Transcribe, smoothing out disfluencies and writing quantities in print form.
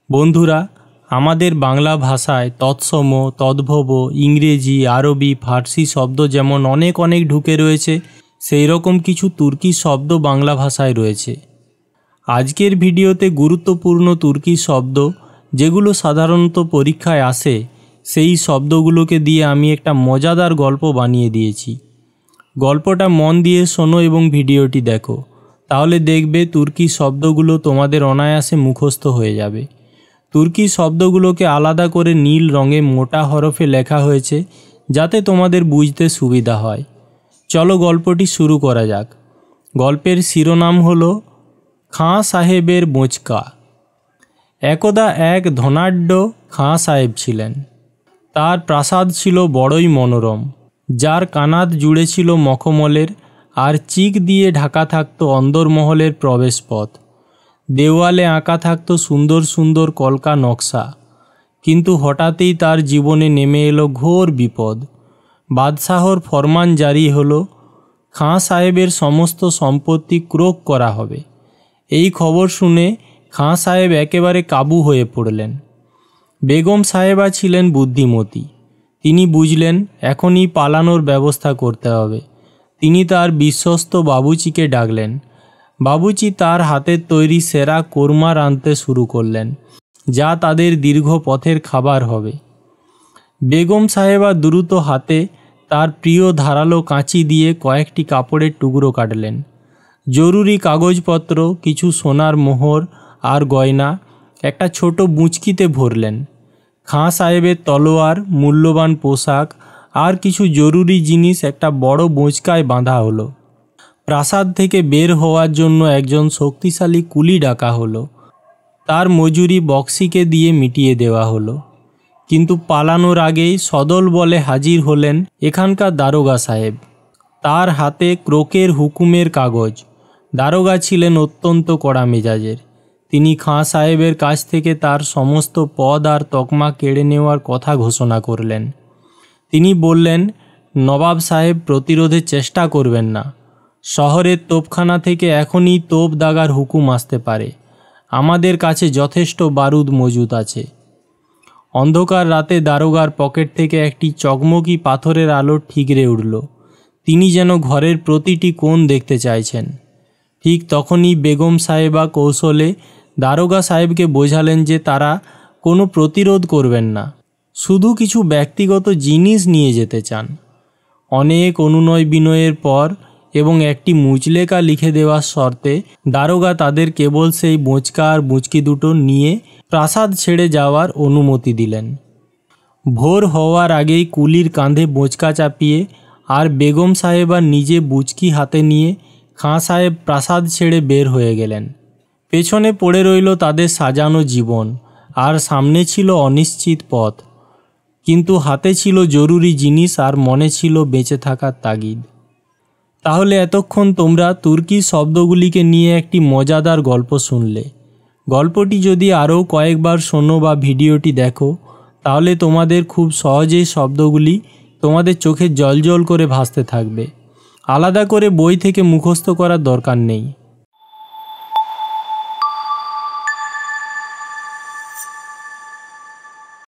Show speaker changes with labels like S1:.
S1: বন্ধুরা, আমাদের বাংলা ভাষায় তৎসম, তদ্ভব, ইংরেজি, আরবি, ফার্সি শব্দ যেমন অনেক ঢুকে রয়েছে, সেই রকম কিছু তুর্কি শব্দ বাংলা ভাষায় রয়েছে। আজকের ভিডিওতে গুরুত্বপূর্ণ তুর্কি শব্দ যেগুলো সাধারণত পরীক্ষায় আসে, সেই শব্দগুলোকে দিয়ে আমি একটা মজাদার গল্প বানিয়ে দিয়েছি। গল্পটা মন দিয়ে শোনো এবং ভিডিওটি দেখো, তাহলে দেখবে তুর্কি শব্দগুলো তোমাদের অনায়াসে মুখস্থ হয়ে যাবে। তুর্কি শব্দগুলোকে আলাদা করে নীল রঙে মোটা হরফে লেখা হয়েছে যাতে তোমাদের বুঝতে সুবিধা হয়। চলো গল্পটি শুরু করা যাক। গল্পের শিরোনাম হলো খাঁ সাহেবের বোঁচকা। একদা এক ধনাঢ্য খাঁ সাহেব ছিলেন। তার প্রাসাদ ছিল বড়ই মনোরম, যার কানাত জুড়ে ছিল মখমলের আর চিক দিয়ে ঢাকা থাকত অন্দরমহলের প্রবেশপথ। দেওয়ালে আঁকা থাকত সুন্দর সুন্দর কলকা নকশা। কিন্তু হঠাৎই তার জীবনে নেমে এলো ঘোর বিপদ। বাদশাহর ফরমান জারি হলো, খাঁ সাহেবের সমস্ত সম্পত্তি ক্রোক করা হবে। এই খবর শুনে খাঁ সাহেব একেবারে কাবু হয়ে পড়লেন। বেগম সাহেবা ছিলেন বুদ্ধিমতী। তিনি বুঝলেন এখনই পালানোর ব্যবস্থা করতে হবে। তিনি তার বিশ্বস্ত বাবুচিকে ডাকলেন। বাবুচি তার হাতের তৈরি সেরা কোরমা রাঁধতে শুরু করলেন, যা তাদের দীর্ঘ পথের খাবার হবে। বেগম সাহেবা দ্রুত হাতে তার প্রিয় ধারালো কাঁচি দিয়ে কয়েকটি কাপড়ের টুকরো কাটলেন। জরুরি কাগজপত্র, কিছু সোনার মোহর আর গয়না একটা ছোট বুঁচকিতে ভরলেন। খাঁ সাহেবের তলোয়ার, মূল্যবান পোশাক আর কিছু জরুরি জিনিস একটা বড় বোঁচকায় বাঁধা হলো। প্রাসাদ থেকে বের হওয়ার জন্য একজন শক্তিশালী কুলি ডাকা হলো। তার মজুরি বক্সিকে দিয়ে মিটিয়ে দেওয়া হলো। কিন্তু পালানোর আগেই সদল বলে হাজির হলেন এখানকার দারোগা সাহেব। তার হাতে ক্রোকের হুকুমের কাগজ। দারোগা ছিলেন অত্যন্ত কড়া মেজাজের। তিনি খাঁ সাহেবের কাছ থেকে তার সমস্ত পদ আর তকমা কেড়ে নেওয়ার কথা ঘোষণা করলেন। তিনি বললেন, নবাব সাহেব প্রতিরোধের চেষ্টা করবেন না। শহরের তোপখানা থেকে এখনই তোপ দাগার হুকুম আসতে পারে। আমাদের কাছে যথেষ্ট বারুদ মজুদ আছে। অন্ধকার রাতে দারোগার পকেট থেকে একটি চকমকি পাথরের আলো ঠিকরে উঠল। তিনি যেন ঘরের প্রতিটি কোণ দেখতে চাইছেন। ঠিক তখনই বেগম সাহেবা কৌশলে দারোগা সাহেবকে বোঝালেন যে তারা কোনো প্রতিরোধ করবেন না, শুধু কিছু ব্যক্তিগত জিনিস নিয়ে যেতে চান। অনেক অনুনয় বিনয়ের পর এবং একটি মুচলেকা লিখে দেওয়ার শর্তে দারোগা তাদের কেবল সেই বোঁচকা আর বুঁচকি দুটো নিয়ে প্রাসাদ ছেড়ে যাওয়ার অনুমতি দিলেন। ভোর হওয়ার আগেই কুলির কাঁধে বোঁচকা চাপিয়ে আর বেগম সাহেবা নিজে বুঁচকি হাতে নিয়ে খাঁ সাহেব প্রাসাদ ছেড়ে বের হয়ে গেলেন। পেছনে পড়ে রইল তাদের সাজানো জীবন, আর সামনে ছিল অনিশ্চিত পথ। কিন্তু হাতে ছিল জরুরি জিনিস আর মনে ছিল বেঁচে থাকার তাগিদ। তাহলে এতক্ষণ তোমরা তুর্কি শব্দগুলিকে নিয়ে একটি মজাদার গল্প শুনলে। গল্পটি যদি আরও কয়েকবার শোনো বা ভিডিওটি দেখো, তাহলে তোমাদের খুব সহজেই শব্দগুলি তোমাদের চোখে জলজল করে ভাসতে থাকবে। আলাদা করে বই থেকে মুখস্থ করার দরকার নেই।